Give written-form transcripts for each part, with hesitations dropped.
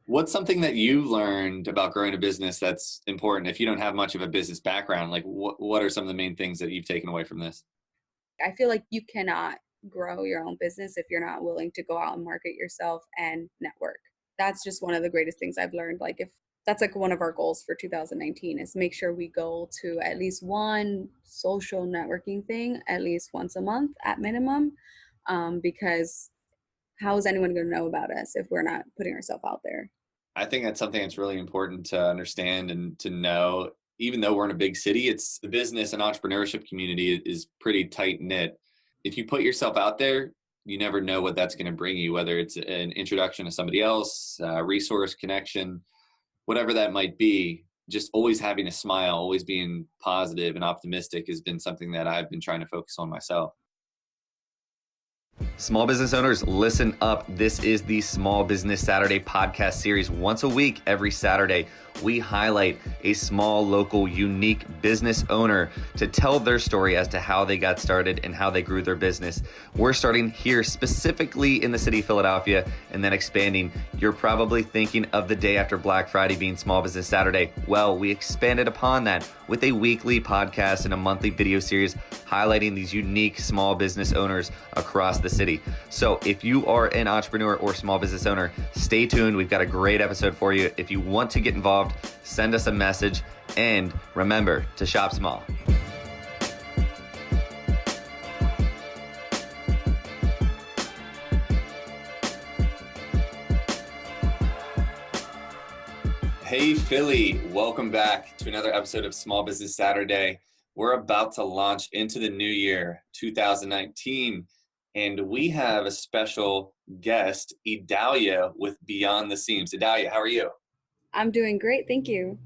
What's something that you learned about growing a business that's important if you don't have much of a business background? Like what are some of the main things that you've taken away from this? I feel like you cannot grow your own business if you're not willing to go out and market yourself and network. That's just one of the greatest things I've learned. Like if that's like one of our goals for 2019 is make sure we go to at least one social networking thing at least once a month at minimum, because how is anyone going to know about us if we're not putting ourselves out there? I think that's something that's really important to understand and to know. Even though we're in a big city, it's the business and entrepreneurship community is pretty tight knit. If you put yourself out there, you never know what that's going to bring you, whether it's an introduction to somebody else, resource connection, whatever that might be. Just always having a smile, always being positive and optimistic has been something that I've been trying to focus on myself. Small business owners, listen up. This is the Small Business Saturday podcast series. Once a week, every Saturday, we highlight a small, local, unique business owner to tell their story as to how they got started and how they grew their business. We're starting here specifically in the city of Philadelphia and then expanding. You're probably thinking of the day after Black Friday being Small Business Saturday. Well, we expanded upon that with a weekly podcast and a monthly video series highlighting these unique small business owners across the city. So if you are an entrepreneur or small business owner, stay tuned. We've got a great episode for you. If you want to get involved, send us a message and remember to shop small. Hey Philly, welcome back to another episode of Small Business Saturday. We're about to launch into the new year, 2019, and we have a special guest, Idalia with Beyond the Seams. Idalia, how are you? I'm doing great. Thank you.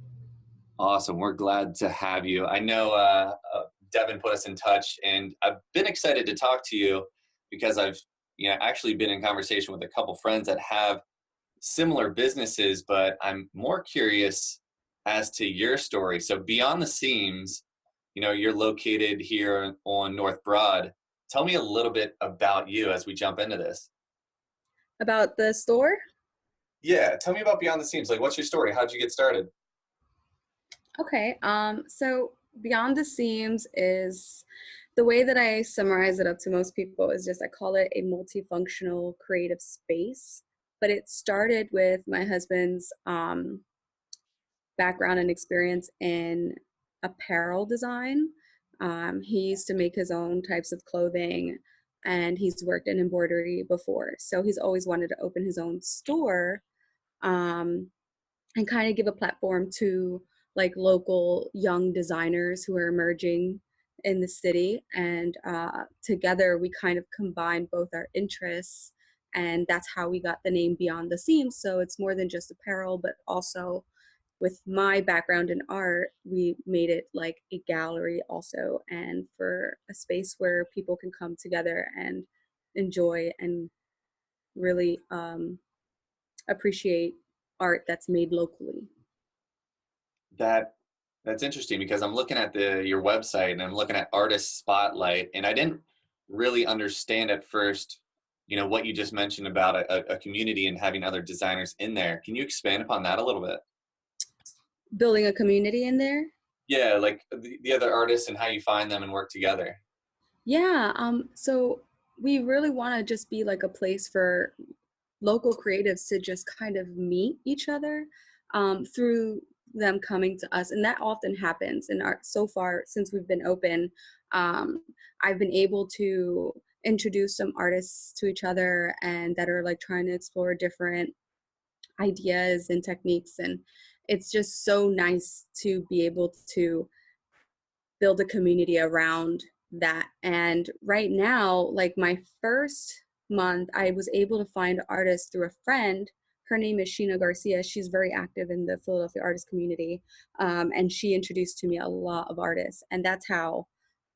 Awesome. We're glad to have you. I know Devin put us in touch, and I've been excited to talk to you because I've actually been in conversation with a couple friends that have similar businesses, but I'm more curious as to your story. So Beyond the Seams, you're located here on North Broad. Tell me a little bit about you as we jump into this. About the store? Yeah, tell me about Beyond the Seams. Like, what's your story? How'd you get started? Okay. So Beyond the Seams is the way that I summarize it up to most people is just I call it a multifunctional creative space. But it started with my husband's background and experience in apparel design. He used to make his own types of clothing and he's worked in embroidery before. So he's always wanted to open his own store, and kind of give a platform to like local young designers who are emerging in the city. And together we kind of combined both our interests, and that's how we got the name Beyond the Seams. So it's more than just apparel, but also with my background in art, we made it like a gallery also, and for a space where people can come together and enjoy and really appreciate art that's made locally. That's interesting because I'm looking at your website and I'm looking at Artist Spotlight, and I didn't really understand at first, what you just mentioned about a community and having other designers in there. Can you expand upon that a little bit? Building a community in there. Yeah, like the other artists and how you find them and work together. Yeah, so we really want to just be like a place for local creatives to just kind of meet each other through them coming to us. And that often happens in art. So far, since we've been open, I've been able to introduce some artists to each other and that are like trying to explore different ideas and techniques. And it's just so nice to be able to build a community around that. And right now, like my first month, I was able to find artists through a friend. Her name is Sheena Garcia. She's very active in the Philadelphia artist community. And she introduced to me a lot of artists. And that's how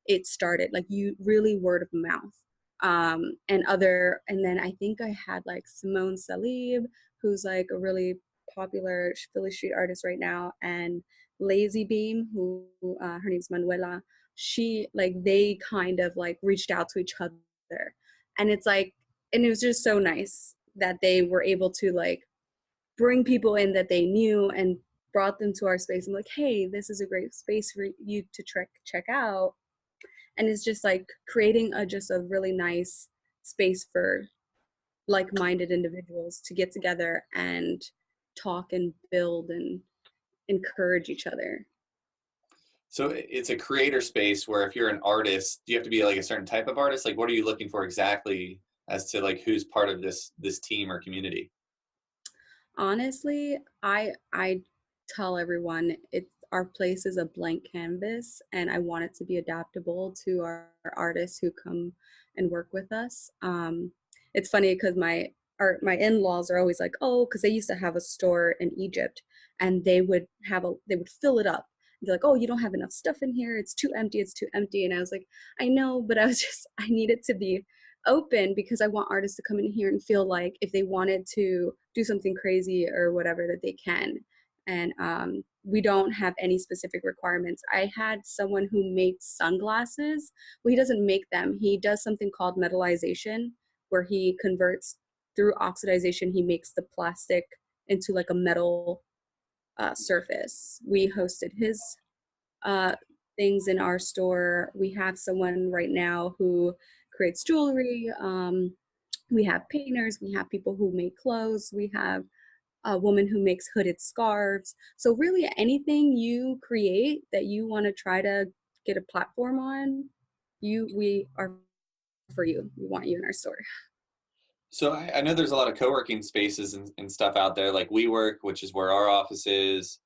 it started, like you really word of mouth. And then I think I had like Simone Salib, who's like a really popular Philly street artist right now, and Lazy Beam, who her name's Manuela. She like they kind of like reached out to each other, and it's like, and it was just so nice that they were able to like bring people in that they knew and brought them to our space. I'm like, hey, this is a great space for you to check out. And it's just like creating just a really nice space for like-minded individuals to get together and talk and build and encourage each other. So it's a creator space where if you're an artist, do you have to be like a certain type of artist? Like, what are you looking for exactly as to like who's part of this team or community? Honestly, I tell everyone it's our place is a blank canvas, and I want it to be adaptable to our artists who come and work with us. It's funny because my in-laws are always like, oh, because they used to have a store in Egypt, and they would fill it up. They're like, oh, you don't have enough stuff in here. It's too empty. It's too empty. And I was like, I know, but I need it to be open because I want artists to come in here and feel like if they wanted to do something crazy or whatever that they can. And we don't have any specific requirements. I had someone who makes sunglasses. Well, he doesn't make them. He does something called metallization, where he converts through oxidization. He makes the plastic into like a metal surface. We hosted his uh, things in our store. We have someone right now who creates jewelry. We have painters. We have people who make clothes. We have a woman who makes hooded scarves. So really anything you create that you want to try to get a platform on, we are for you. We want you in our store. So I know there's a lot of co-working spaces and stuff out there, like WeWork, which is where our office is,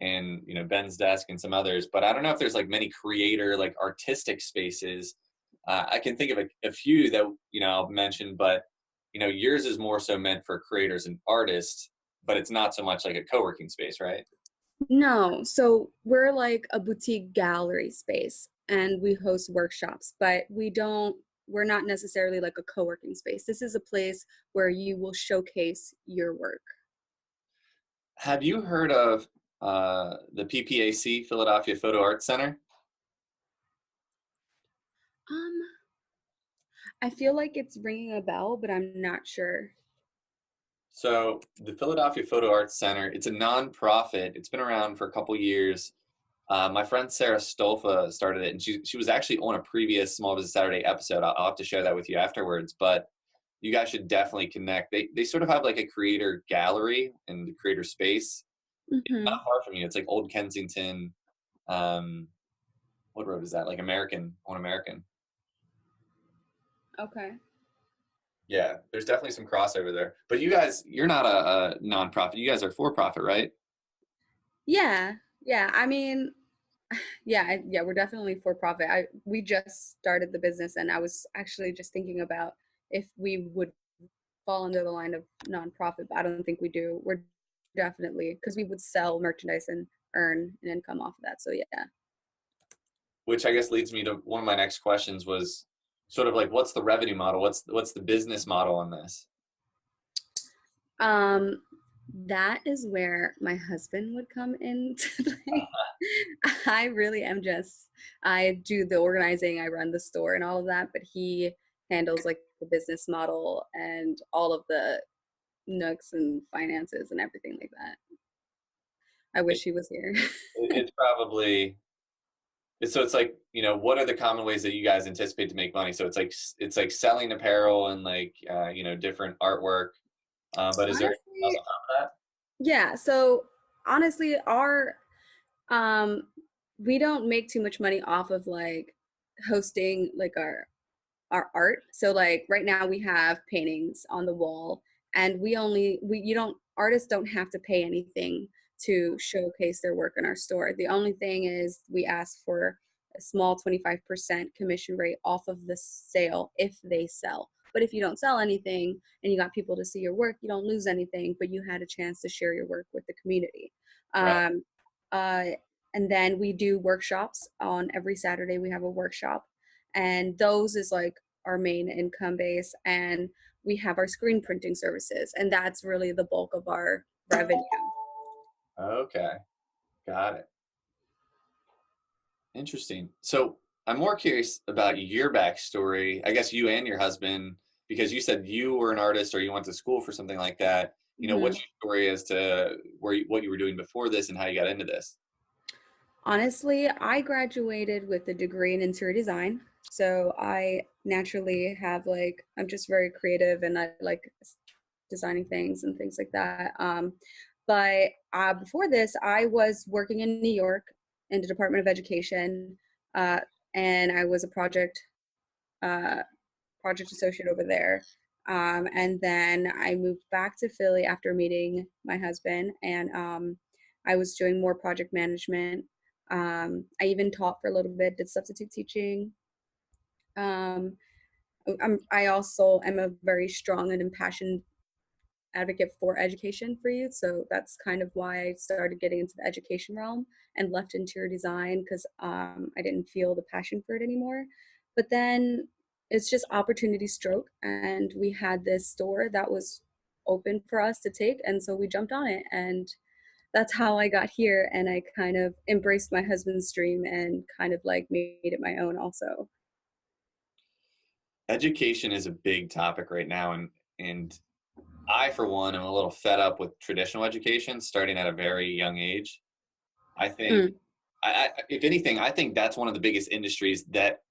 and you know Ben's desk and some others. But I don't know if there's like many creator, like artistic spaces. I can think of a few that you know I'll mention, but you know yours is more so meant for creators and artists, but it's not so much like a co-working space, right? No, so we're like a boutique gallery space and we host workshops, but we're not necessarily like a co-working space. This is a place where you will showcase your work. Have you heard of the PPAC, Philadelphia Photo Arts Center? Um, I feel like it's ringing a bell, but I'm not sure. So the Philadelphia Photo Arts Center, it's a nonprofit. It's been around for a couple years. My friend Sarah Stolfa started it, and she was actually on a previous Small Business Saturday episode. I'll have to share that with you afterwards. But you guys should definitely connect. They sort of have like a creator gallery and creator space. It's Mm-hmm. not far from you. It's like Old Kensington. Um, what road is that? Like American on American. Okay. Yeah, there's definitely some crossover there. But you guys, you're not a nonprofit. You guys are for profit, right? Yeah. Yeah. I mean, yeah, yeah, we're definitely for profit. We just started the business and I was actually just thinking about if we would fall under the line of nonprofit, but I don't think we do. We're definitely because we would sell merchandise and earn an income off of that. So yeah. Which I guess leads me to one of my next questions was sort of like what's the revenue model? What's the business model on this? Um, that is where my husband would come in to play. I really am just I do the organizing, I run the store and all of that, but he handles like the business model and all of the nooks and finances and everything like that. I It, wish he was here. it's probably so it's like you know what are the common ways that you guys anticipate to make money? So it's like selling apparel and like you know different artwork. But is there anything else Honestly, on top of that? yeah. So honestly, our um we don't make too much money off of like hosting like our art. So like right now we have paintings on the wall and we you don't artists don't have to pay anything to showcase their work in our store. The only thing is we ask for a small 25% commission rate off of the sale if they sell. But if you don't sell anything and you got people to see your work, you don't lose anything, but you had a chance to share your work with the community. Right. Um, uh, and then we do workshops on every Saturday. We have a workshop, and those is like our main income base, and we have our screen printing services, and that's really the bulk of our revenue. Okay. Got it. Interesting. So I'm more curious about your backstory. I guess you and your husband, because you said you were an artist or you went to school for something like that. what's Mhm. your story as to what you were doing before this and how you got into this? Honestly, I graduated with a degree in interior design. So I naturally have like, I'm just very creative and I like designing things and things like that. But before this, I was working in New York in the Department of Education, uh, and I was a uh, project associate over there. And then I moved back to Philly after meeting my husband, and I was doing more project management. I even taught for a little bit, did substitute teaching. Um, I also am a very strong and impassioned advocate for education for youth. So that's kind of why I started getting into the education realm and left interior design because I didn't feel the passion for it anymore. But then it's just opportunity stroke, and we had this store that was open for us to take, and so we jumped on it, and that's how I got here. And I kind of embraced my husband's dream and kind of like made it my own also. Education is a big topic right now, and I, for one, am a little fed up with traditional education starting at a very young age. I think, Mm. if anything, I think that's one of the biggest industries that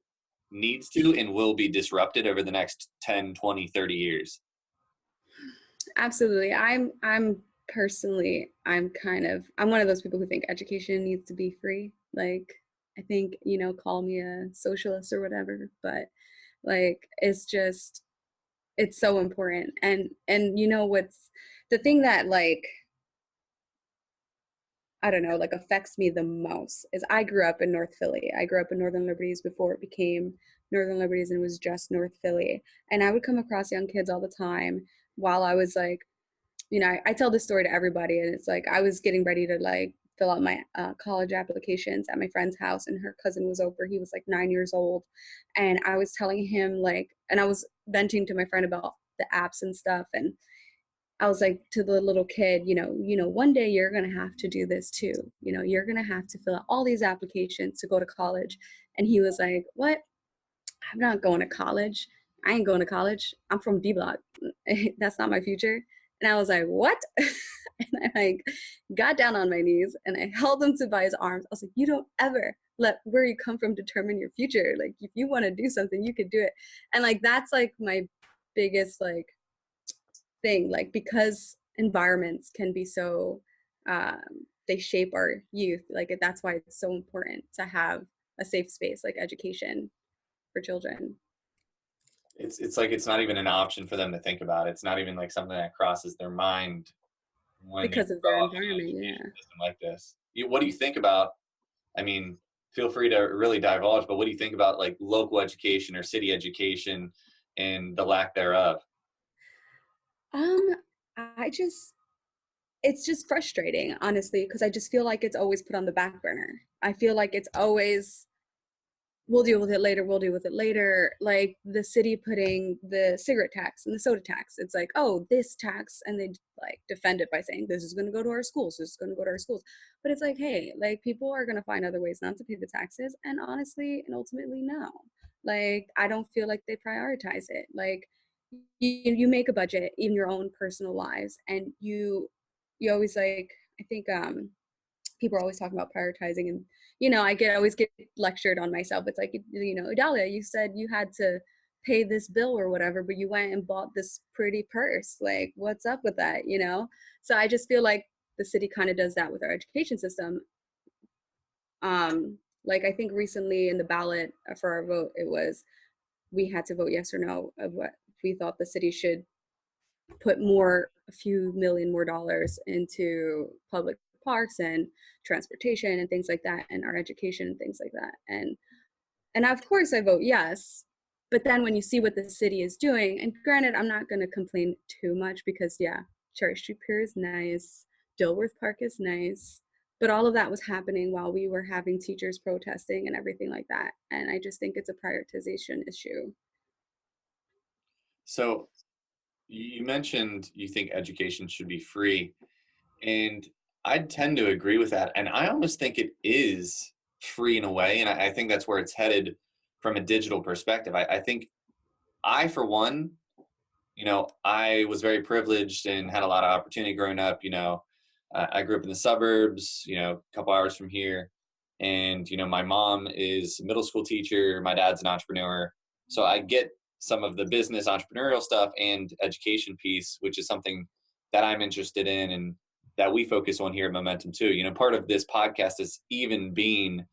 needs to and will be disrupted over the next 10, 20, 30 years. Absolutely. I'm personally I'm one of those people who think education needs to be free. Like I think, call me a socialist or whatever, but like it's so important. And what's the thing that like I don't know, like affects me the most is I grew up in North Philly. I grew up in Northern Liberties before it became Northern Liberties and it was just North Philly. And I would come across young kids all the time while I was like I tell this story to everybody, and it's like I was getting ready to like fill out my college applications at my friend's house, and her cousin was over. He was like 9 years old, and I was telling him like, and I was venting to my friend about the apps and stuff, and I was like to the little kid, one day you're gonna have to do this too. You're gonna have to fill out all these applications to go to college, and he was like, "What? I'm not going to college. I ain't going to college. I'm from D Block. That's not my future." And I was like, "What?" And I like got down on my knees and I held him to by his arms. I was like, "You don't ever let where you come from determine your future. Like if you want to do something, you could do it." And like that's like my biggest like thing. Like because environments can be so they shape our youth. Like that's why it's so important to have a safe space like education for children. It's like it's not even an option for them to think about. It's not even like something that crosses their mind when they Because of grow their up in an environment, yeah. education system like this. What do you think about? I mean, feel free to really divulge, but what do you think about like local education or city education and the lack thereof? Um, I just it's just frustrating, honestly, because I just feel like it's always put on the back burner. I feel like it's always we'll deal with it later, we'll deal with it later. Like the city putting the cigarette tax and the soda tax. It's like, oh, this tax, and they like defend it by saying this is going to go to our schools, this is going to go to our schools. But it's like, hey, like people are going to find other ways not to pay the taxes, and honestly, and ultimately, no. Like I don't feel like they prioritize it. Like you make a budget in your own personal lives, and you always like I think people are always talking about prioritizing, and I always get lectured on myself. It's like, Idalia, you said you had to pay this bill or whatever, but you went and bought this pretty purse. Like what's up with that? So I just feel like the city kind of does that with our education system. Like I think recently in the ballot for our vote, it was we had to vote yes or no of what we thought the city should put a few million more dollars into public parks and transportation and things like that, and our education and things like that. And of course I vote yes. But then when you see what the city is doing, and granted, I'm not going to complain too much because yeah, Cherry Street Pier is nice, Dilworth Park is nice, but all of that was happening while we were having teachers protesting and everything like that. And I just think it's a prioritization issue. So you mentioned you think education should be free, and I tend to agree with that. And I almost think it is free in a way, and I think that's where it's headed from a digital perspective. I think I, for one, I was very privileged and had a lot of opportunity growing up. I grew up in the suburbs, a couple hours from here. And, my mom is a middle school teacher. My dad's an entrepreneur. So I get some of the business entrepreneurial stuff and education piece, which is something that I'm interested in and that we focus on here at Momentum too. Part of this podcast is even being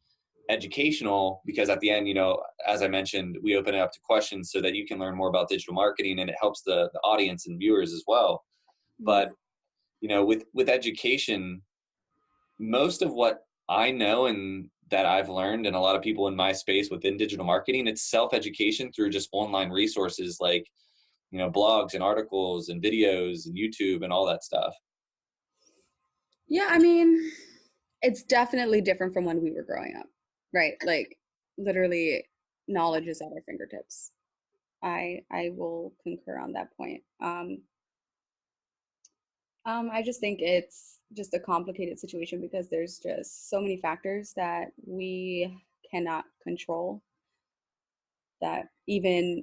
educational because at the end, as I mentioned, we open it up to questions so that you can learn more about digital marketing and it helps the audience and viewers as well. Yeah. But, with education, most of what I know and that I've learned and a lot of people in my space within digital marketing, it's self-education through just online resources like, blogs and articles and videos and YouTube and all that stuff. Yeah, I mean, it's definitely different from when we were growing up, right? Like literally knowledge is at our fingertips. I will concur on that point. I just think it's just a complicated situation because there's just so many factors that we cannot control, that even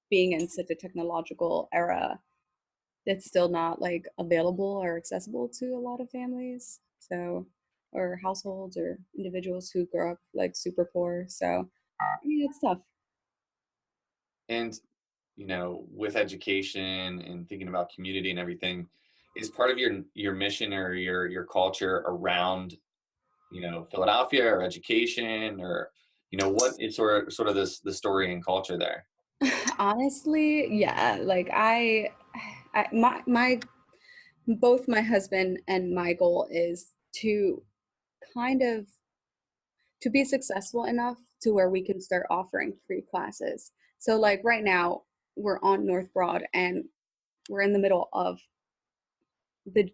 being in such a technological era, it's still not like available or accessible to a lot of families. So, or households or individuals who grow up like super poor. So, I mean, it's tough. And, with education and thinking about community and everything, is part of your mission or your culture around, Philadelphia or education or, what is sort of this the story and culture there? Honestly, yeah, like my both my husband and my goal is to kind of to be successful enough to where we can start offering free classes. So like right now we're on North Broad and we're in the middle of the,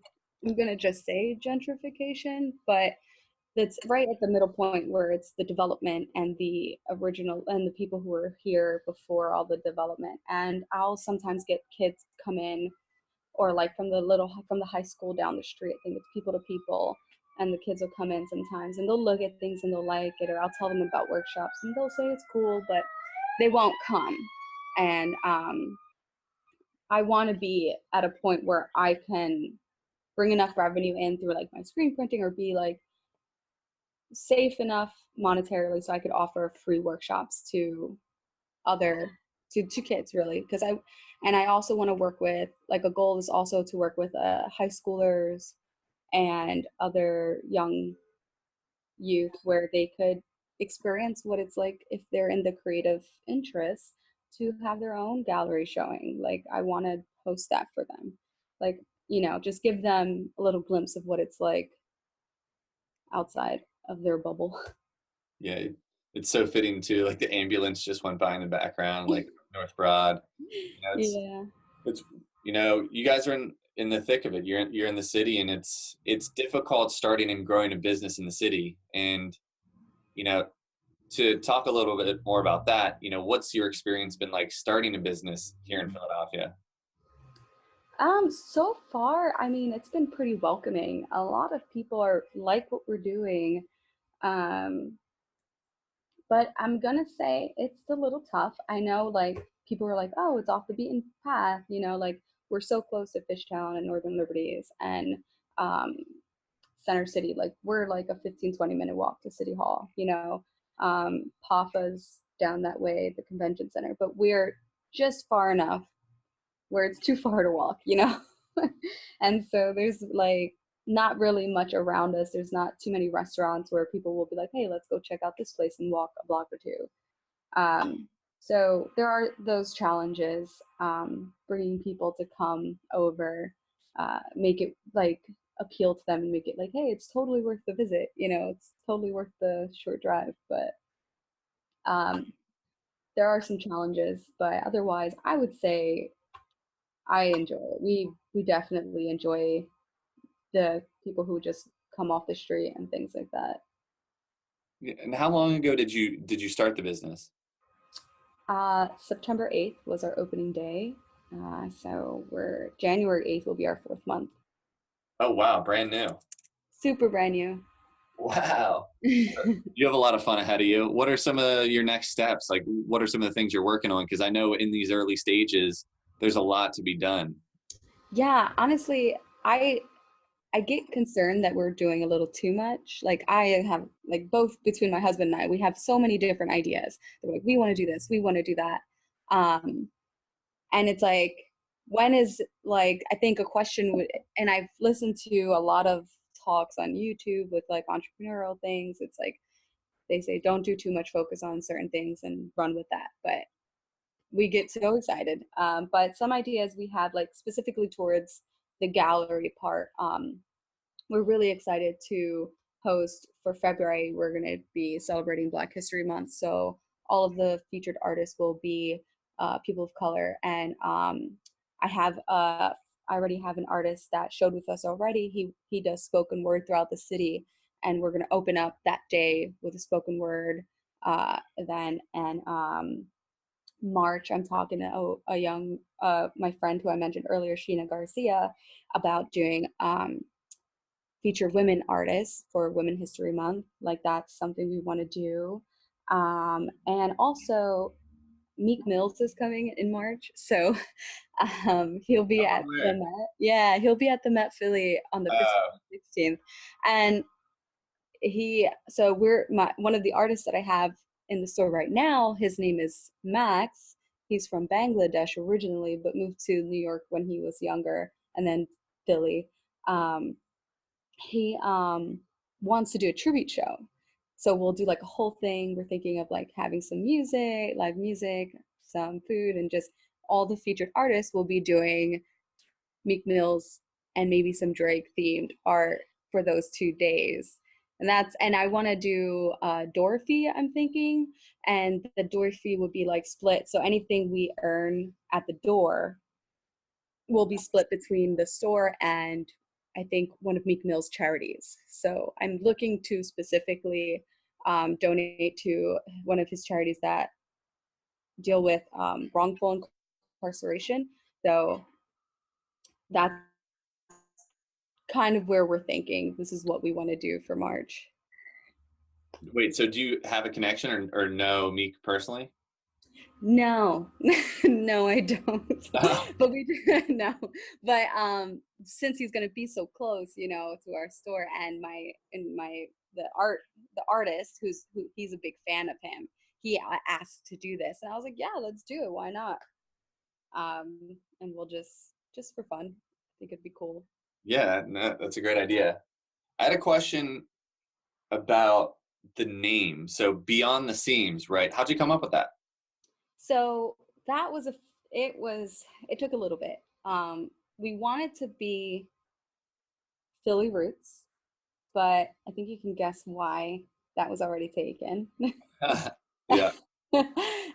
I'm gonna just say gentrification, but that's right at the middle point where it's the development and the original and the people who were here before all the development. And I'll sometimes get kids come in, or like from the high school down the street. I think it's people to people, and the kids will come in sometimes and they'll look at things and they'll like it, or I'll tell them about workshops and they'll say it's cool, but they won't come. And I want to be at a point where I can bring enough revenue in through like my screen printing, or be like safe enough monetarily so I could offer free workshops to other to kids, really, because I also want to work with, like, a goal is also to work with high schoolers and other young youth where they could experience what it's like if they're in the creative interests to have their own gallery showing. Like, I want to host that for them, like, just give them a little glimpse of what it's like outside of their bubble. Yeah, it's so fitting too. Like the ambulance just went by in the background, like North Broad. It's Yeah. it's you guys are in the thick of it. You're in the city, and it's difficult starting and growing a business in the city. And you know, to talk a little bit more about that, what's your experience been like starting a business here in Philadelphia? So far, I mean, it's been pretty welcoming. A lot of people are like what we're doing. Um, but I'm gonna say it's a little tough. I know, like, people are like, oh, it's off the beaten path, like we're so close to Fishtown and Northern Liberties and um Center City. Like, we're like a 15-20 minute walk to City Hall, Pafa's down that way, the convention center, but we're just far enough where it's too far to walk. And so there's like not really much around us. There's not too many restaurants where people will be like, hey, let's go check out this place and walk a block or two. So there are those challenges, bringing people to come over, make it like appeal to them and make it like, hey, it's totally worth the visit. It's totally worth the short drive. But um, there are some challenges, but otherwise, I would say I enjoy it. We definitely enjoy the people who just come off the street and things like that. Yeah, and how long ago did you start the business? September 8th was our opening day. So we're January 8th will be our fourth month. Oh wow, brand new. Super brand new. Wow. You have a lot of fun ahead of you. What are some of your next steps? Like, what are some of the things you're working on? Because I know in these early stages, there's a lot to be done. Yeah, honestly, I get concerned that we're doing a little too much. Like I have like both between my husband and I, we have so many different ideas. They're like, we want to do this, we want to do that. Um, and it's like, when is like, I think a question would, and I've listened to a lot of talks on YouTube with like entrepreneurial things. It's like they say don't do too much focus on certain things and run with that. But we get so excited. But some ideas we have like specifically towards the gallery part. We're really excited to host for February. We're going to be celebrating Black History Month. So all of the featured artists will be people of color. And I already have an artist that showed with us already. He does spoken word throughout the city. And we're going to open up that day with a spoken word event. And March, I'm talking to a young, my friend who I mentioned earlier, Sheena Garcia, about doing feature women artists for Women History Month. Like that's something we want to do. And also Meek Mills is coming in March. So he'll be Oh, at the where? Met. Yeah, he'll be at the Met Philly on the 15th Uh, and 16th. And so one of the artists that I have in the store right now, his name is Max. He's from Bangladesh originally, but moved to New York when he was younger and then Philly. Um, he wants to do a tribute show. So we'll do like a whole thing. We're thinking of like having some music, live music, some food, and just all the featured artists will be doing Meek Mill's and maybe some Drake themed art for those 2 days. And I want to do door fee, I'm thinking, and the door fee would be like split. So anything we earn at the door will be split between the store and I think one of Meek Mill's charities. So I'm looking to specifically donate to one of his charities that deal with wrongful incarceration. So that's kind of where we're thinking. This is what we want to do for March. Wait, so do you have a connection or know Meek personally? No, no, I don't. Oh, But we do no. But since he's gonna be so close, to our store and the artist who he's a big fan of him, he asked to do this, and I was like, yeah, let's do it. Why not? And we'll just for fun. I think it'd be cool. yeah, no, that's a great idea. I had a question about the name. So Beyond the Seams, right? How'd you come up with that? So that was it took a little bit. We wanted to be Philly roots, but I think you can guess why that was already taken. Yeah.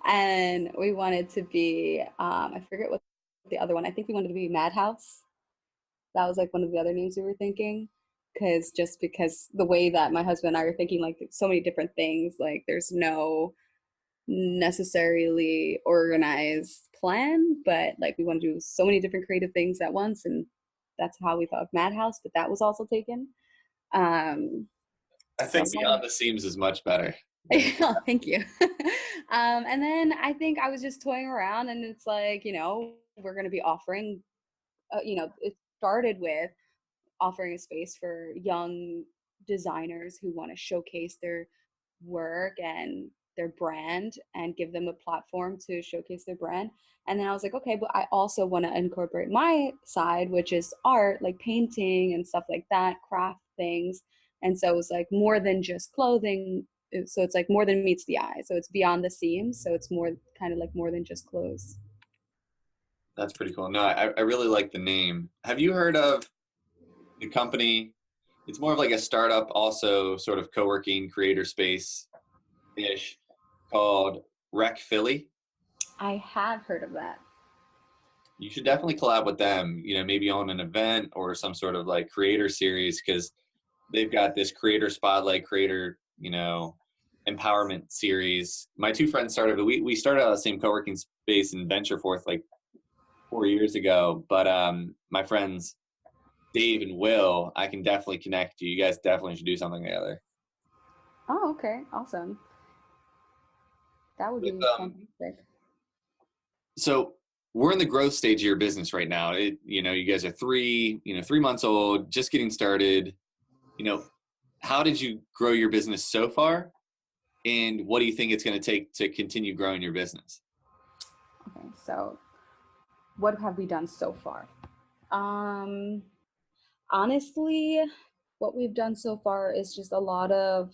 And we wanted to be, I forget what the other one, I think we wanted to be Madhouse. That was like one of the other names we were thinking. Because the way that my husband and I are thinking, like so many different things, like there's no necessarily organized plan, but like we want to do so many different creative things at once. And that's how we thought of Madhouse, but that was also taken. Um, I so think Beyond the Seams is much better than oh, thank you. And then I think I was just toying around, and it's like, we're going to be offering, it started with offering a space for young designers who want to showcase their work and their brand and give them a platform to showcase their brand. And then I was like, okay, but I also want to incorporate my side, which is art, like painting and stuff like that, craft things. And so it was like more than just clothing. So it's like more than meets the eye. So it's beyond the seams. So it's more kind of like more than just clothes. that's pretty cool. No, I really like the name. Have you heard of the company? It's more of like a startup, also sort of co-working creator space ish called Rec Philly. I have heard of that. You should definitely collab with them, maybe on an event or some sort of like creator series because they've got this creator spotlight, creator, empowerment series. My two friends we started out the same co-working space in Ventureforth like 4 years ago, but my friends Dave and Will, I can definitely connect you. You guys definitely should do something together. Oh, okay. Awesome. That would With be fantastic. so we're in the growth stage of your business right now. You guys are 3 months old, just getting started. How did you grow your business so far? And what do you think it's going to take to continue growing your business? Okay, so what have we done so far? Um, Honestly, what we've done so far is just a lot of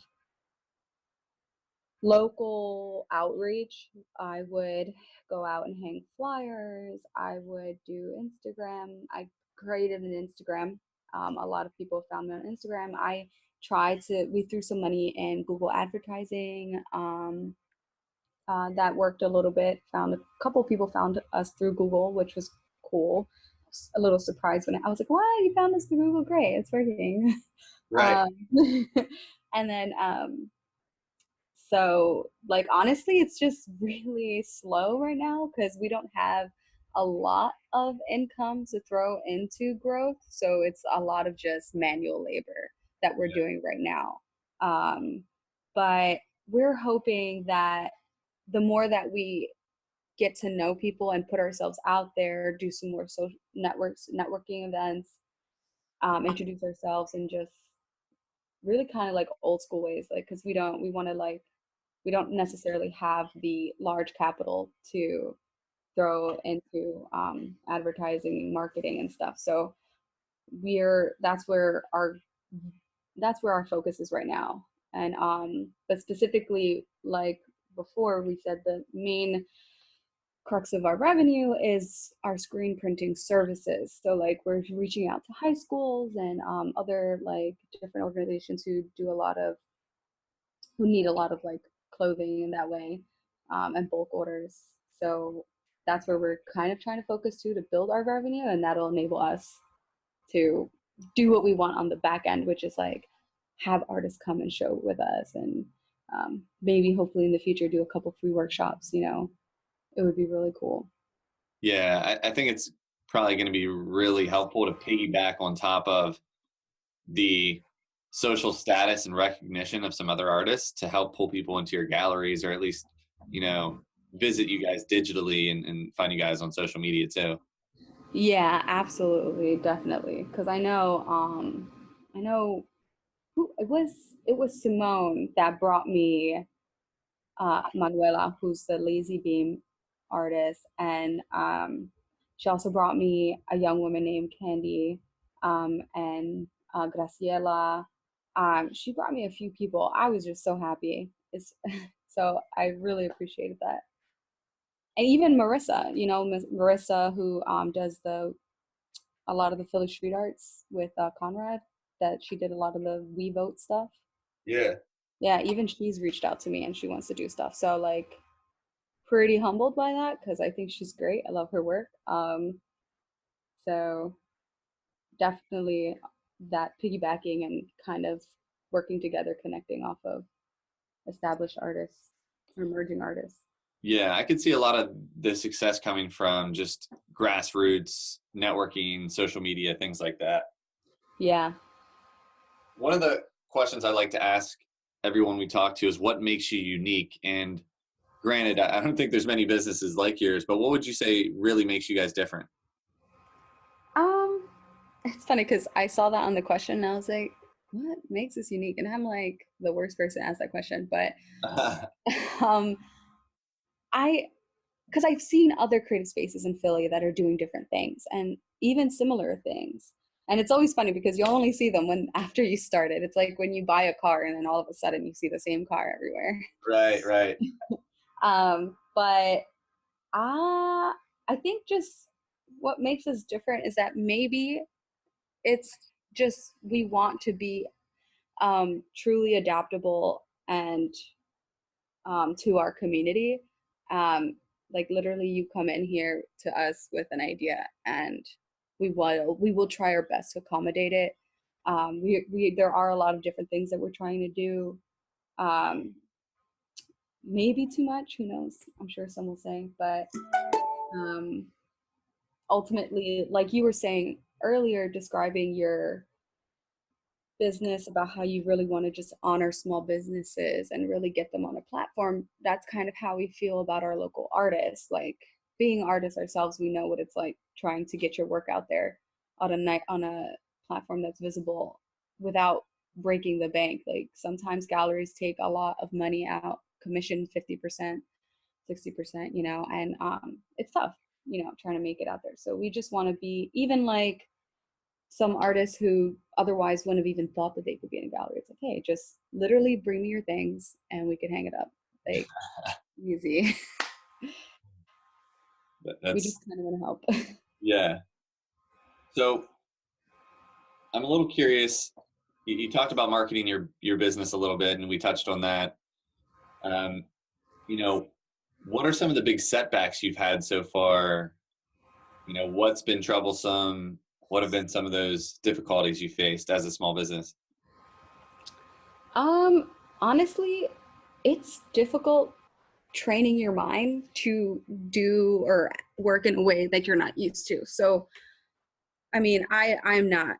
local outreach. I would go out and hang flyers. I would do Instagram. I created an Instagram. A lot of people found me on Instagram. We threw some money in Google advertising. That worked a little bit. Found a couple people found us through Google, which was cool. A little surprised when I was like, "What? You found us through Google? Great, it's working." Right. um, and then so, like, honestly, it's just really slow right now because we don't have a lot of income to throw into growth. So it's a lot of just manual labor that we're doing right now. But we're hoping that the more that we get to know people and put ourselves out there, do some more social networking events, introduce ourselves, and just really kind of like old school ways, like, because we don't necessarily have the large capital to throw into advertising, marketing, and stuff. So we're that's where our focus is right now. And but specifically, like before, we said the main crux of our revenue is our screen printing services. So like we're reaching out to high schools and other like different organizations who need a lot of like clothing in that way, and bulk orders. So that's where we're kind of trying to focus to build our revenue, and that'll enable us to do what we want on the back end, which is like have artists come and show with us, and maybe hopefully in the future do a couple free workshops. It would be really cool. Yeah, I think it's probably going to be really helpful to piggyback on top of the social status and recognition of some other artists to help pull people into your galleries, or at least, visit you guys digitally and find you guys on social media too. Yeah, absolutely, definitely. Because I know who it was. It was Simone that brought me Manuela, who's the Lazy Beam artist, and she also brought me a young woman named Candy, and Graciela. She brought me a few people. I was just so happy. So I really appreciated that. And even Marissa, Marissa, who does a lot of the Philly street arts with Conrad, that she did a lot of the We Vote stuff. Yeah. Yeah, even she's reached out to me and she wants to do stuff. So like pretty humbled by that because I think she's great. I love her work. So definitely that piggybacking and kind of working together, connecting off of established artists or emerging artists. Yeah, I could see a lot of the success coming from just grassroots networking, social media, things like that. Yeah. One of the questions I like to ask everyone we talk to is what makes you unique? And granted, I don't think there's many businesses like yours, but what would you say really makes you guys different? Um, it's funny because I saw that on the question and I was like, what makes us unique? And I'm like the worst person to ask that question, but um, I because I've seen other creative spaces in Philly that are doing different things and even similar things. And it's always funny because you only see them when after you started. It's like when you buy a car and then all of a sudden you see the same car everywhere. Right, right. But I think just what makes us different is that maybe it's just we want to be truly adaptable and to our community. Like literally, you come in here to us with an idea, and we will try our best to accommodate it. There are a lot of different things that we're trying to do. Um, Maybe too much, who knows? I'm sure some will say, but um, ultimately, like you were saying earlier, describing your business about how you really want to just honor small businesses and really get them on a platform, that's kind of how we feel about our local artists. Like being artists ourselves, we know what it's like trying to get your work out there on a platform that's visible without breaking the bank. Like sometimes galleries take a lot of money out, commission 50%, 60%, and it's tough, trying to make it out there. So we just want to be even like some artists who otherwise wouldn't have even thought that they could be in a gallery. It's like, hey, just literally bring me your things and we can hang it up. Like easy. We That's, just kind of want to help. yeah. So I'm a little curious. You talked about marketing your business a little bit, and we touched on that. Um, what are some of the big setbacks you've had so far? What's been troublesome? What have been some of those difficulties you faced as a small business? Honestly, it's difficult training your mind to do or work in a way that you're not used to. So, I mean, I'm not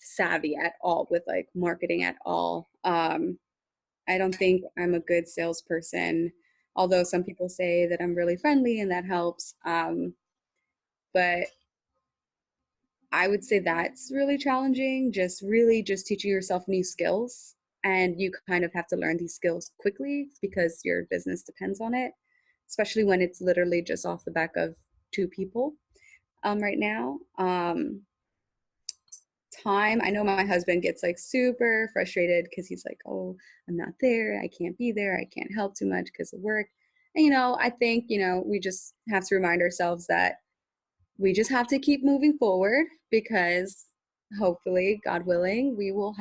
savvy at all with like marketing at all. I don't think I'm a good salesperson, although some people say that I'm really friendly and that helps. But I would say that's really challenging, just really just teaching yourself new skills. And you kind of have to learn these skills quickly because your business depends on it, especially when it's literally just off the back of two people right now. Time, I know my husband gets like super frustrated because he's like, oh, I'm not there. I can't be there. I can't help too much because of work. And, I think, we just have to remind ourselves that we just have to keep moving forward because hopefully, God willing, we'll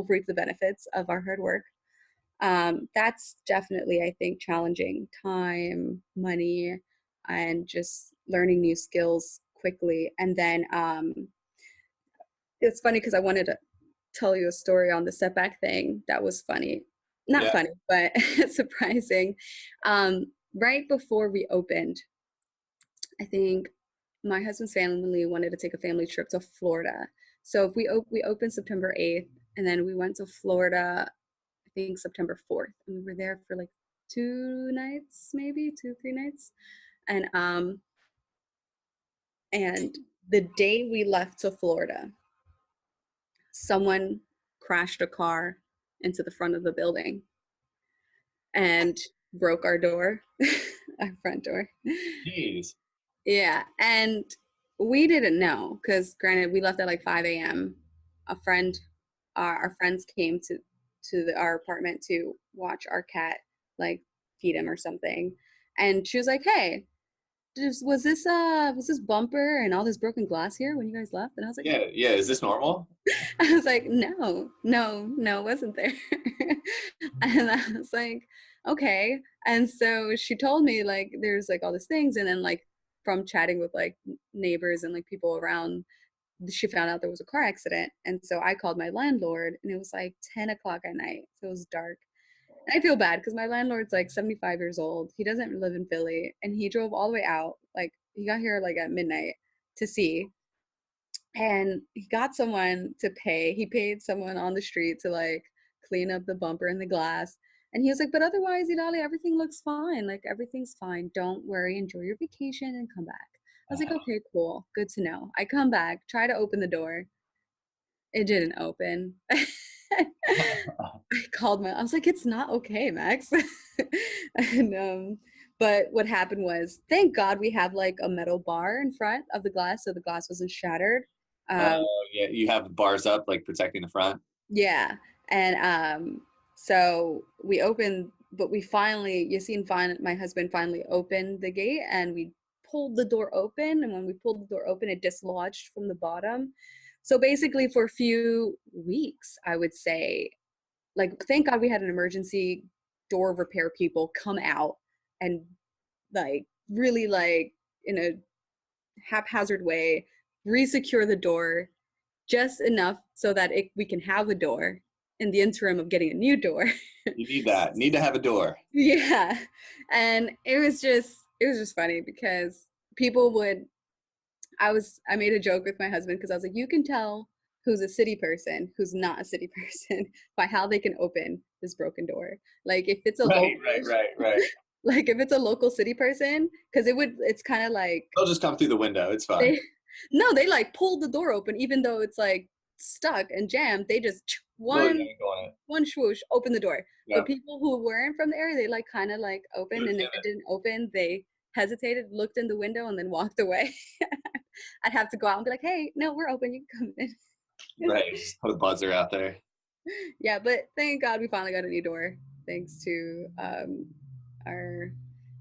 reap the benefits of our hard work. That's definitely, I think, challenging. Time, money, and just learning new skills quickly. And then it's funny because I wanted to tell you a story on the setback thing that was funny. Not Yeah. funny, but surprising. Right before we opened, I think my husband's family wanted to take a family trip to Florida. So if we opened September 8th, and then we went to Florida, I think September 4th, and we were there for like 2 nights, maybe 2, 3 nights, and the day we left to Florida, someone crashed a car into the front of the building and broke our door, our front door. Jeez. Yeah, and we didn't know because, granted, we left at like 5 a.m. A friend, our friends came to our apartment to watch our cat, like feed him or something, and she was like, "Hey, was this bumper and all this broken glass here when you guys left?" And I was like, Yeah, yeah. Is this normal? I was like, no, no, no, it wasn't there. And I was like, okay. And so she told me like there's like all these things, and then like from chatting with like neighbors and like people around, she found out there was a car accident. And so I called my landlord, and it was like 10 o'clock at night. So it was dark. And I feel bad because my landlord's like 75 years old. He doesn't live in Philly, and he drove all the way out. Like he got here like at midnight to see, and he got someone to pay. He paid someone on the street to like clean up the bumper and the glass. And he was like, but otherwise, Idalia, everything looks fine. Like everything's fine. Don't worry. Enjoy your vacation and come back. I was like, okay, cool. Good to know. I come back, try to open the door. It didn't open. I was like, it's not okay, Max. And but what happened was, thank God we have like a metal bar in front of the glass, so the glass wasn't shattered. Oh, Um, yeah. You have bars up, like protecting the front. yeah, and so we opened, but we finally, my husband finally opened the gate, and we pulled the door open, and when we pulled the door open, it dislodged from the bottom. So basically, for a few weeks, I would say, like, thank God we had an emergency door repair people come out and like really like in a haphazard way resecure the door just enough so that we can have a door in the interim of getting a new door. You need that. Need to have a door. Yeah, and it was just funny because people would I made a joke with my husband because I was like, you can tell who's a city person, who's not a city person by how they can open this broken door. Like if it's a Right, local right, right, right. Like if it's a local city person, because it's kind of like They'll just come through the window. It's fine. no, they like pulled the door open, even though it's like stuck and jammed. They just one swoosh, open the door. Yeah. But people who weren't from the area, they like kind of like opened, and if it didn't open, they hesitated, looked in the window, and then walked away. I'd have to go out and be like, "Hey, no, we're open. You can come in." Right, just put a buzzer out there. Yeah, but thank God we finally got a new door, thanks to our,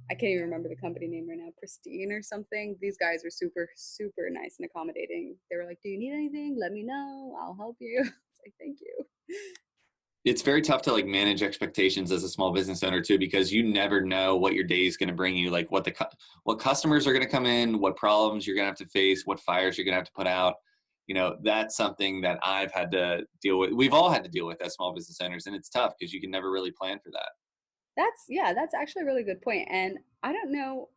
I can't even remember the company name right now, Pristine or something. These guys were super, super nice and accommodating. They were like, "Do you need anything? Let me know. I'll help you." It's like, thank you. It's very tough to like manage expectations as a small business owner too, because you never know what your day is going to bring you, like what customers are going to come in, what problems you're going to have to face, what fires you're going to have to put out. That's something that I've had to deal with. We've all had to deal with as small business owners, and it's tough because you can never really plan for that. That's actually a really good point. And I don't know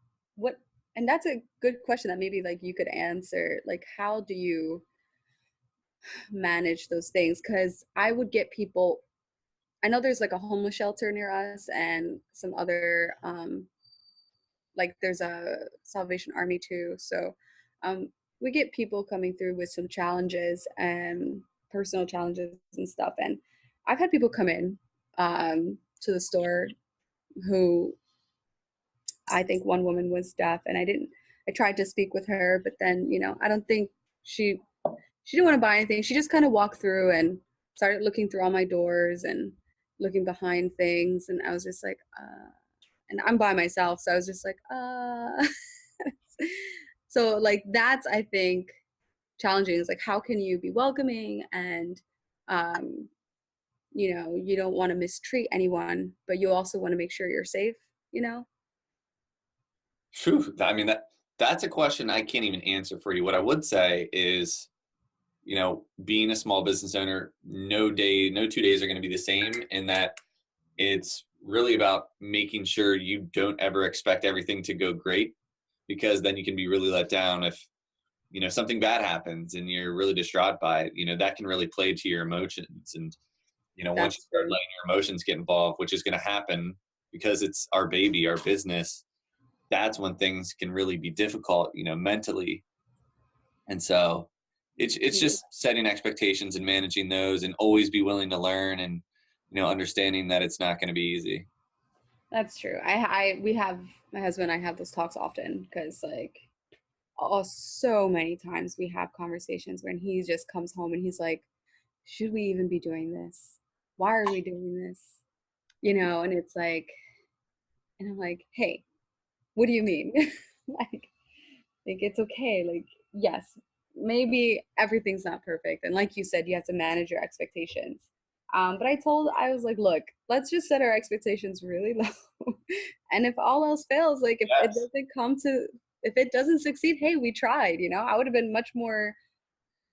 and that's a good question that maybe like you could answer. Like, how do you manage those things? Because I would get people, I know there's like a homeless shelter near us and some other, like there's a Salvation Army too. So we get people coming through with some challenges and personal challenges and stuff. And I've had people come in to the store who, I think one woman was deaf, and I tried to speak with her, but then, I don't think she didn't want to buy anything. She just kind of walked through and started looking through all my doors and looking behind things. And I was just like, and I'm by myself. So I was just like, so like, that's, I think, challenging. Is like, how can you be welcoming and, you don't want to mistreat anyone, but you also want to make sure you're safe, True. I mean, that's a question I can't even answer for you. What I would say is, being a small business owner, no 2 days are going to be the same, in that it's really about making sure you don't ever expect everything to go great, because then you can be really let down if, something bad happens and you're really distraught by it. That can really play to your emotions. And, once you start letting your emotions get involved, which is going to happen because it's our baby, our business, that's when things can really be difficult, mentally. And so it's just setting expectations and managing those, and always be willing to learn, and, understanding that it's not going to be easy. That's true. We have, my husband and I have those talks often, because like, so many times we have conversations when he just comes home and he's like, should we even be doing this? Why are we doing this? And it's like, and I'm like, hey, what do you mean? like it's okay. Like, yes, maybe everything's not perfect. And like you said, you have to manage your expectations. But I was like, look, let's just set our expectations really low. And if all else fails, like if it doesn't if it doesn't succeed, hey, we tried, I would have been much more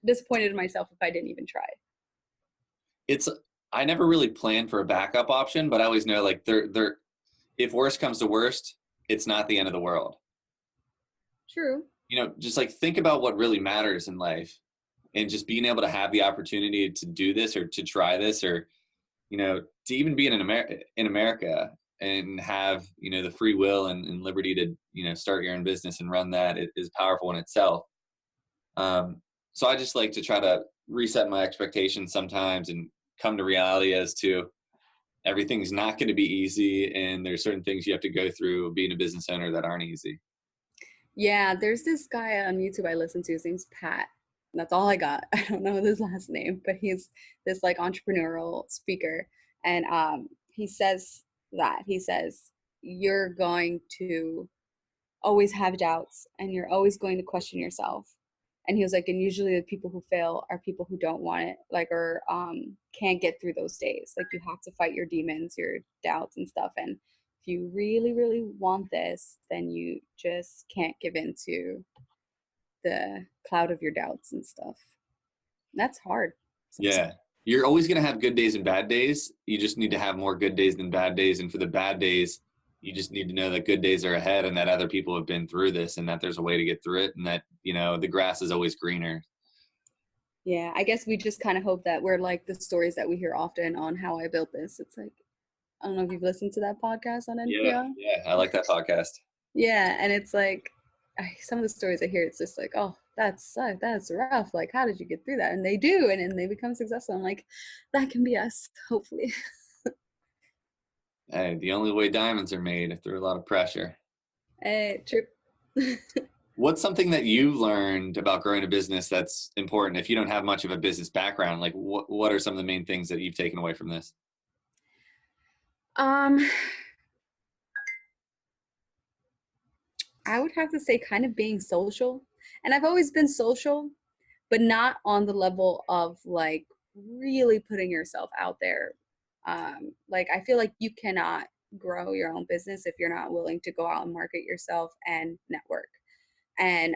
disappointed in myself if I didn't even try. I never really planned for a backup option, but I always know, like, if worst comes to worst, it's not the end of the world. True. Just like think about what really matters in life, and just being able to have the opportunity to do this, or to try this, or, to even be in America and have, the free will and liberty to, start your own business and run that, it is powerful in itself. So I just like to try to reset my expectations sometimes and come to reality as to everything's not going to be easy. And there's certain things you have to go through being a business owner that aren't easy. Yeah, there's this guy on YouTube I listen to. His name's Pat. That's all I got. I don't know his last name, but he's this like entrepreneurial speaker. And he says you're going to always have doubts, and you're always going to question yourself. And he was like, and usually the people who fail are people who don't want it, like, or can't get through those days. Like, you have to fight your demons, your doubts and stuff. And if you really, really want this, then you just can't give in to the cloud of your doubts and stuff. And that's hard sometimes. Yeah. You're always going to have good days and bad days. You just need to have more good days than bad days. And for the bad days, you just need to know that good days are ahead, and that other people have been through this, and that there's a way to get through it, and that, the grass is always greener. Yeah, I guess we just kind of hope that we're like the stories that we hear often on How I Built This. It's like, I don't know if you've listened to that podcast on Yeah, NPR. yeah, I like that podcast. Yeah, and it's like some of the stories I hear, it's just like, oh, that's rough. Like, how did you get through that? And they do, and then they become successful. I'm like, that can be us, hopefully. Hey, the only way diamonds are made through a lot of pressure. True. What's something that you learned about growing a business that's important if you don't have much of a business background? Like what are some of the main things that you've taken away from this? Um, I would have to say kind of being social. And I've always been social, but not on the level of like really putting yourself out there. Like I feel like you cannot grow your own business if you're not willing to go out and market yourself and network. And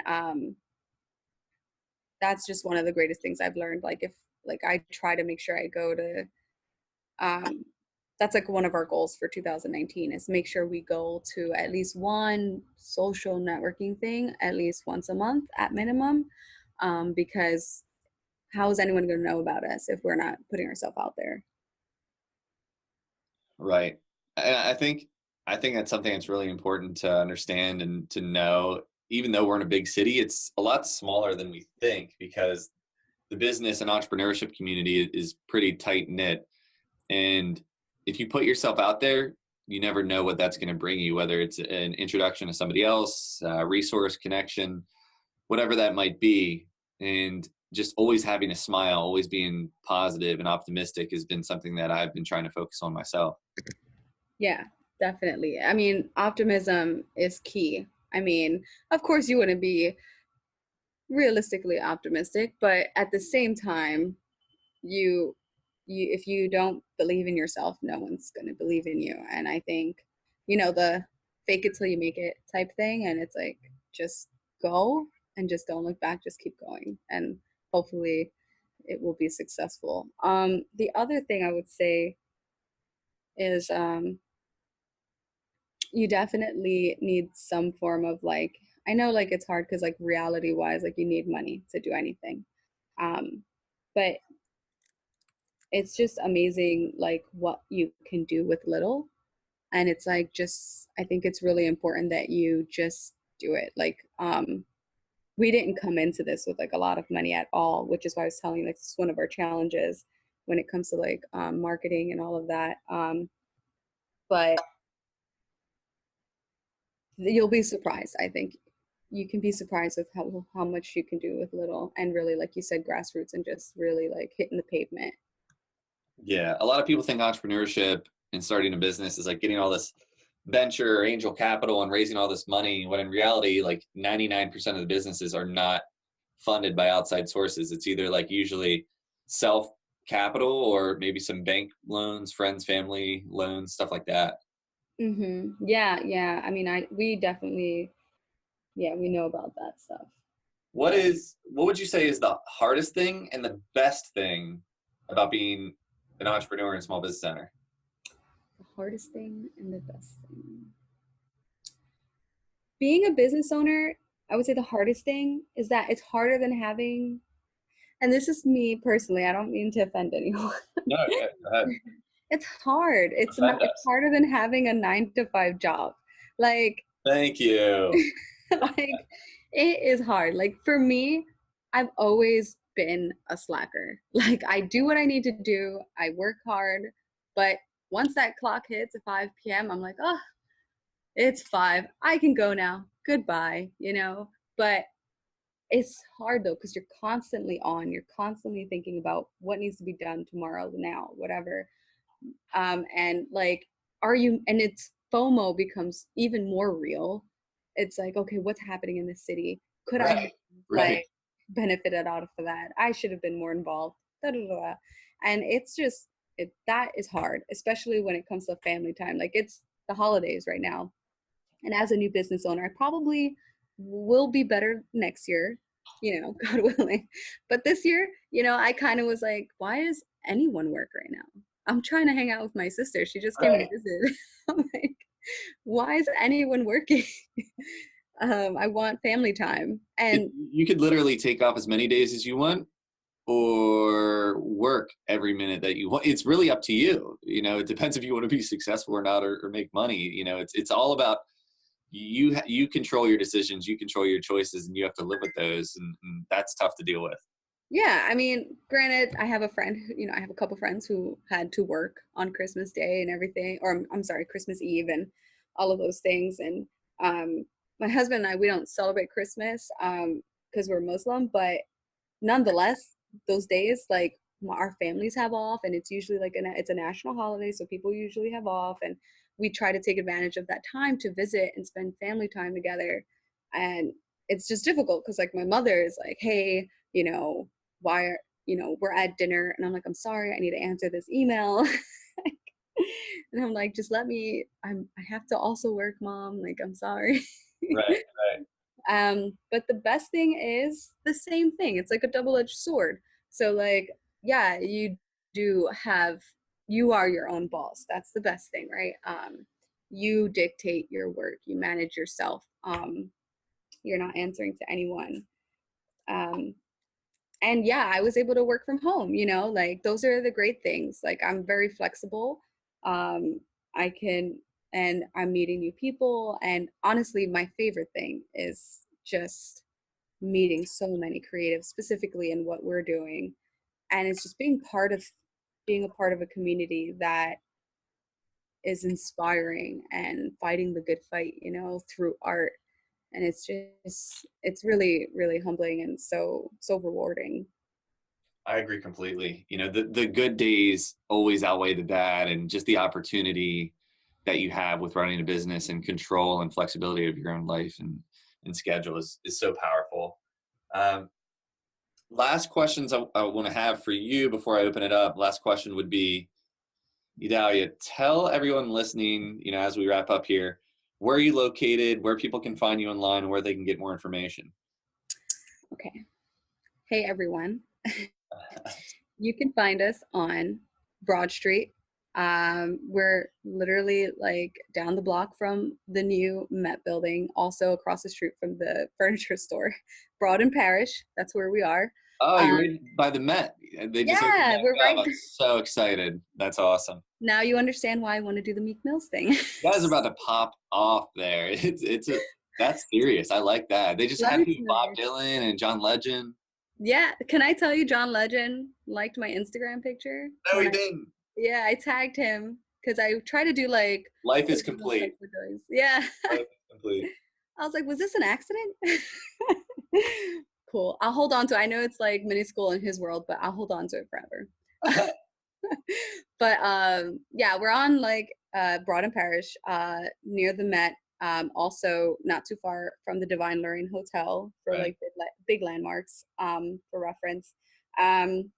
that's just one of the greatest things I've learned. Like if like I try to make sure I go to um that's like one of our goals for 2019 is make sure we go to at least one social networking thing at least once a month at minimum, because how is anyone going to know about us if we're not putting ourselves out there? Right. And I think that's something that's really important to understand and to know. Even though we're in a big city, it's a lot smaller than we think because the business and entrepreneurship community is pretty tight knit. And if you put yourself out there, you never know what that's going to bring you, whether it's an introduction to somebody else, resource connection, whatever that might be. And just always having a smile, always being positive and optimistic has been something that I've been trying to focus on myself. Yeah, definitely. I mean, optimism is key. I mean, of course you wouldn't be realistically optimistic, but at the same time, you if you don't believe in yourself, no one's going to believe in you. And I think, the fake it till you make it type thing, and it's like just go and just don't look back, just keep going, and hopefully it will be successful. The other thing I would say is you definitely need some form of like, I know like it's hard because like reality wise, like you need money to do anything. But it's just amazing like what you can do with little. And it's like just I think it's really important that you just do it. Like we didn't come into this with like a lot of money at all, which is why I was telling you like it's one of our challenges when it comes to like marketing and all of that. But you'll be surprised. I think you can be surprised with how much you can do with little, and really like you said, grassroots, and just really like hitting the pavement. Yeah. A lot of people think entrepreneurship and starting a business is like getting all this venture or angel capital and raising all this money, when in reality, like 99% of the businesses are not funded by outside sources. It's either like usually self capital or maybe some bank loans, friends, family loans, stuff like that. Yeah, yeah. I mean, we definitely, yeah, we know about that stuff. What would you say is the hardest thing and the best thing about being an entrepreneur and small business owner? The hardest thing and the best thing. Being a business owner, I would say the hardest thing is that it's harder than having, and this is me personally, I don't mean to offend anyone. No, yeah, go ahead. It's hard. Offend It's us. harder than having a 9 to 5 job. Like Thank you. like it is hard. Like for me, I've always been a slacker. Like I do what I need to do. I work hard, but once that clock hits at 5 p.m., I'm like, oh, it's 5. I can go now. Goodbye. But it's hard though, because you're constantly on. You're constantly thinking about what needs to be done tomorrow, now, whatever. And like, and it's FOMO becomes even more real. It's like, okay, what's happening in this city? Could I have, Right. like benefited out of that? I should have been more involved. Da, da, da, da. And it's just that is hard, especially when it comes to family time. Like it's the holidays right now. And as a new business owner, I probably will be better next year, God willing. But this year, I kind of was like, why does anyone work right now? I'm trying to hang out with my sister. She just came to visit. I'm like, why is anyone working? I want family time. And You could literally take off as many days as you want, or work every minute that you want. It's really up to you. It depends if you want to be successful or not, or make money. It's all about you control your decisions, you control your choices, and you have to live with those. And that's tough to deal with. Yeah, I mean, granted, I have a friend, I have a couple friends who had to work on Christmas Day and everything, or I'm sorry, Christmas Eve and all of those things. And my husband and I, we don't celebrate Christmas because we're Muslim, but nonetheless, those days, like our families have off, and it's usually like it's a national holiday, so people usually have off, and we try to take advantage of that time to visit and spend family time together. And it's just difficult because like my mother is like, hey, why are, we're at dinner, and I'm like, I'm sorry, I need to answer this email. And I'm like, just let me, I have to also work, mom, like, I'm sorry. Right. But the best thing is the same thing. It's like a double-edged sword. So like, yeah, you are your own boss. That's the best thing, right? You dictate your work, you manage yourself. You're not answering to anyone. And yeah, I was able to work from home, like those are the great things. Like I'm very flexible. I can, and I'm meeting new people. And honestly, my favorite thing is just meeting so many creatives, specifically in what we're doing. And it's just being a part of a community that is inspiring and fighting the good fight, through art. And it's really, really humbling and so rewarding. I agree completely. The good days always outweigh the bad, and just the opportunity that you have with running a business and control and flexibility of your own life and schedule is so powerful. Last questions I want to have for you before I open it up. Last question would be, Idalia, tell everyone listening, as we wrap up here, where are you located, where people can find you online, and where they can get more information. Okay. Hey, everyone. You can find us on Broad Street. We're literally like down the block from the new Met building, also across the street from the furniture store. Broad and Parish, that's where we are. Oh, you're right by the Met. They just opened Yeah, back we're up. right. I'm so excited. That's awesome. Now you understand why I want to do the Meek Mills thing. You guys are about to pop off there. That's serious. I like that. They just Love had you who, too. Bob Dylan and John Legend. Yeah, can I tell you, John Legend liked my Instagram picture? No, he didn't. Yeah, I tagged him because I try to do like Life is complete. Yeah. Life is complete. I was like, was this an accident? Cool. I'll hold on to it. I know it's like minuscule in his world, but I'll hold on to it forever. But yeah, we're on like Broad and Parish, near the Met. Also not too far from the Divine Learning Hotel for Right. like big landmarks, for reference. On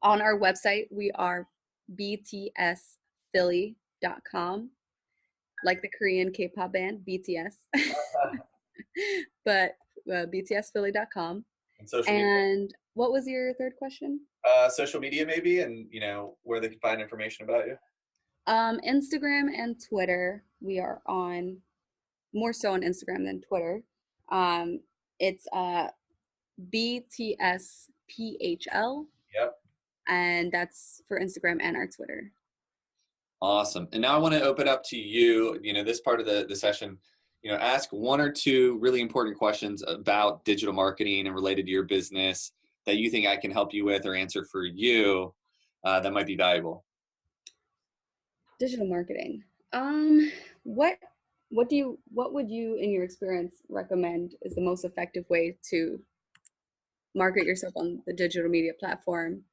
our website, we are btsphilly.com, like the Korean K-pop band BTS, but btsphilly.com. And social media. And what was your third question? Social media maybe, and where they can find information about you. Instagram and Twitter. We are on, more so on Instagram than Twitter. It's BTSPHL. Yep. And that's for Instagram and our Twitter. Awesome. And now I want to open up to you, this part of the session, ask one or two really important questions about digital marketing and related to your business that you think I can help you with or answer for you that might be valuable. Digital marketing. What would you, in your experience, recommend is the most effective way to market yourself on the digital media platform,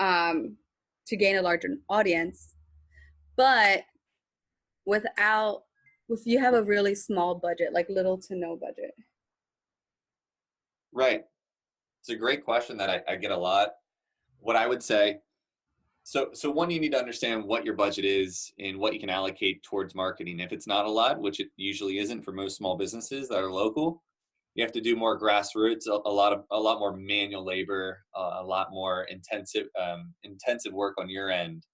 to gain a larger audience, but if you have a really small budget, like little to no budget? Right. It's a great question that I get a lot. What I would say, so one, you need to understand what your budget is and what you can allocate towards marketing. If it's not a lot, which it usually isn't for most small businesses that are local, you have to do more grassroots, a lot more manual labor, a lot more intensive work on your end,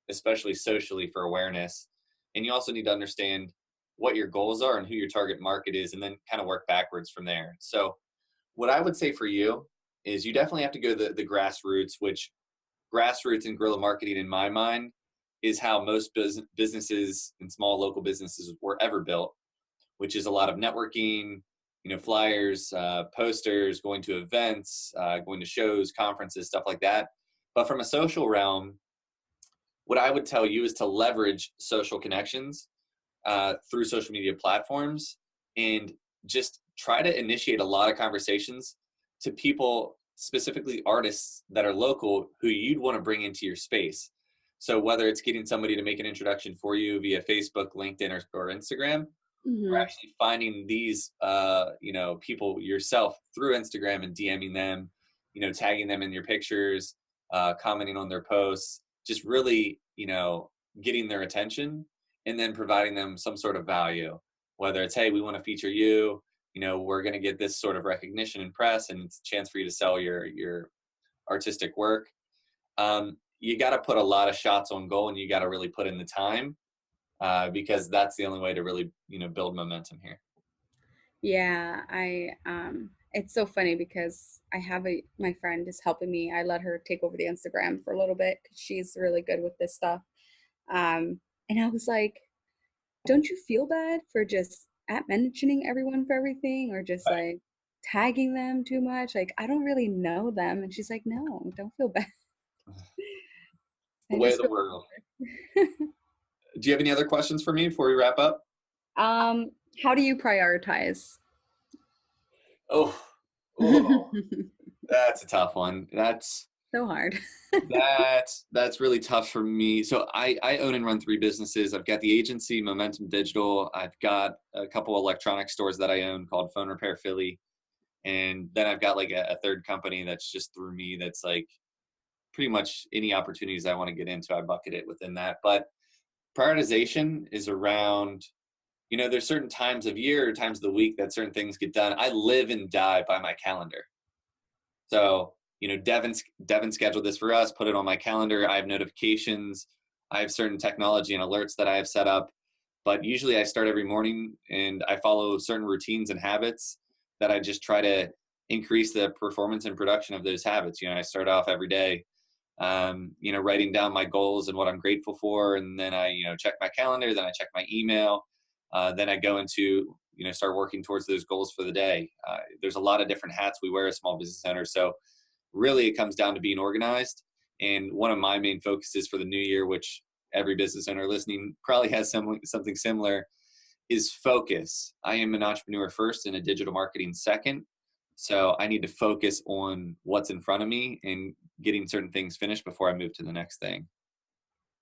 especially socially, for awareness. And you also need to understand what your goals are and who your target market is, and then kind of work backwards from there. So what I would say for you is you definitely have to go the grassroots, which grassroots and guerrilla marketing in my mind is how most businesses and small local businesses were ever built, which is a lot of networking, flyers, posters, going to events, going to shows, conferences, stuff like that. But from a social realm, what I would tell you is to leverage social connections through social media platforms and just try to initiate a lot of conversations to people, specifically artists that are local, who you'd want to bring into your space. So whether it's getting somebody to make an introduction for you via Facebook, LinkedIn, or Instagram, or Mm-hmm. actually finding these, people yourself through Instagram and DMing them, tagging them in your pictures, commenting on their posts, just really, getting their attention and then providing them some sort of value, whether it's, hey, we want to feature you, we're going to get this sort of recognition and press, and it's a chance for you to sell your artistic work. You got to put a lot of shots on goal, and you got to really put in the time, because that's the only way to really, build momentum here. Yeah, it's so funny because I have my friend is helping me. I let her take over the Instagram for a little bit because she's really good with this stuff. And I was like, don't you feel bad for just at mentioning everyone for everything, or just Right. like tagging them too much? Like, I don't really know them. And she's like, no, don't feel bad. The I way of just the feel world. Do you have any other questions for me before we wrap up? um, how do you prioritize? Oh, oh, that's a tough one. So hard. That's really tough for me. So I own and run 3 businesses. I've got the agency, Momentum Digital. I've got a couple electronic stores that I own called Phone Repair Philly. And then I've got like a third company that's just through me. That's like pretty much any opportunities I want to get into, I bucket it within that. But prioritization is around, there's certain times of year or times of the week that certain things get done. I live and die by my calendar. So, Devin scheduled this for us, put it on my calendar. I have notifications. I have certain technology and alerts that I have set up. But usually I start every morning and I follow certain routines and habits that I just try to increase the performance and production of those habits. I start off every day, writing down my goals and what I'm grateful for. And then I, check my calendar, then I check my email. Then I go into, start working towards those goals for the day. There's a lot of different hats we wear as small business owners. So really it comes down to being organized. And one of my main focuses for the new year, which every business owner listening probably has something similar, is focus. I am an entrepreneur first and a digital marketing second. So I need to focus on what's in front of me and getting certain things finished before I move to the next thing.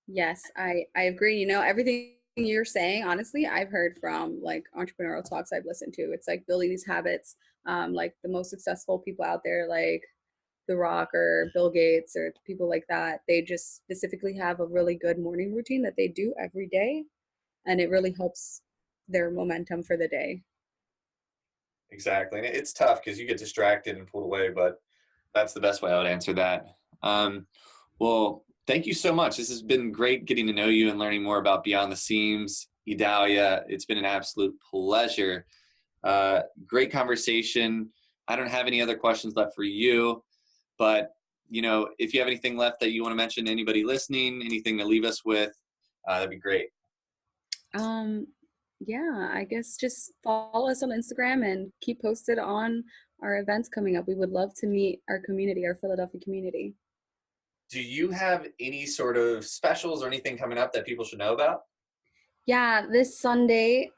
Yes, I agree. Everything you're saying, honestly, I've heard from like entrepreneurial talks I've listened to. It's like building these habits. Like the most successful people out there, like The Rock or Bill Gates or people like that, they just specifically have a really good morning routine that they do every day, and it really helps their momentum for the day. Exactly. And it's tough because you get distracted and pulled away, but that's the best way I would answer that. Well, thank you so much. This has been great getting to know you and learning more about Beyond the Seams, Idalia. It's been an absolute pleasure. Great conversation. I don't have any other questions left for you, but if you have anything left that you want to mention to anybody listening, anything to leave us with, that'd be great. Um, yeah, I guess just follow us on Instagram and keep posted on our events coming up. We would love to meet our community, our Philadelphia community. Do you have any sort of specials or anything coming up that people should know about? Yeah, this Sunday,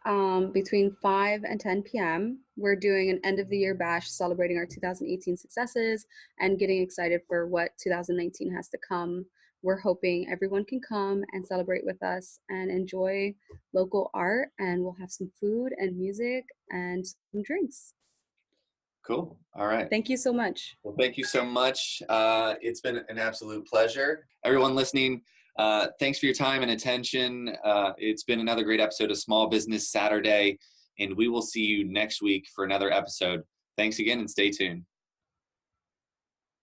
between 5 and 10 p.m., we're doing an end of the year bash celebrating our 2018 successes and getting excited for what 2019 has to come. We're hoping everyone can come and celebrate with us and enjoy local art, and we'll have some food and music and some drinks. Cool. All right. Thank you so much. Well, thank you so much. It's been an absolute pleasure. Everyone listening, thanks for your time and attention. It's been another great episode of Small Business Saturday, and we will see you next week for another episode. Thanks again and stay tuned.